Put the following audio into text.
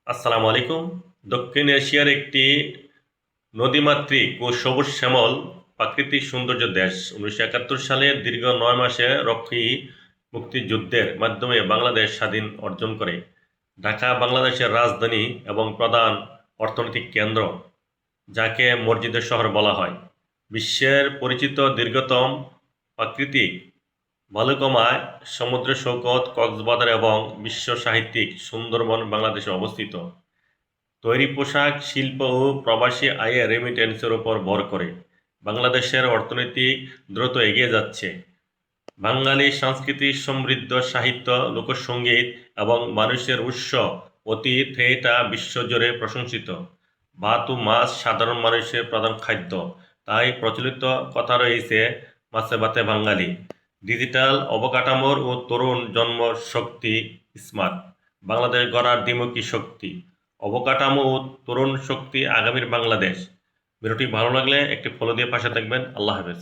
আসসালামু আলাইকুম। দক্ষিণ এশিয়ার একটি নদীমাতৃক ও সবুজ শ্যামল প্রাকৃতিক সৌন্দর্য দেশ। 1971 সালে দীর্ঘ 9 মাসে রক্ষী মুক্তিযুদ্ধের মাধ্যমে বাংলাদেশ স্বাধীন অর্জন করে। ঢাকা বাংলাদেশের রাজধানী এবং প্রধান অর্থনৈতিক কেন্দ্র, যাকে মসজিদের শহর বলা হয়। বিশ্বের পরিচিত দীর্ঘতম প্রাকৃতিক বালুকাময় সমুদ্র সৈকত কক্সবাজার এবং বিশ্ব সাহিত্যিক সুন্দরবন বাংলাদেশে অবস্থিত। তৈরি পোশাক শিল্প ও প্রবাসী আয়ের রেমিটেন্সের উপর ভর করে বাংলাদেশের অর্থনীতি দ্রুত এগিয়ে যাচ্ছে। বাঙালি সংস্কৃতি সমৃদ্ধ সাহিত্য, লোকসঙ্গীত এবং মানুষের উৎস অতীত এটা বিশ্বজুড়ে প্রশংসিত। ভাত ও মাছ সাধারণ মানুষের প্রধান খাদ্য, তাই প্রচলিত কথা রয়েছে মাছে ভাতে বাঙালি। ডিজিটাল অবকাঠামোর ও তরুণ জন্ম শক্তি স্মার্ট বাংলাদেশ গড়ার দ্বিমুখী শক্তি, অবকাঠামো ও তরুণ শক্তি আগামীর বাংলাদেশ। ভিডিওটি ভালো লাগলে একটি ফলো দিয়ে পাশে থাকবেন। আল্লাহ হাফেজ।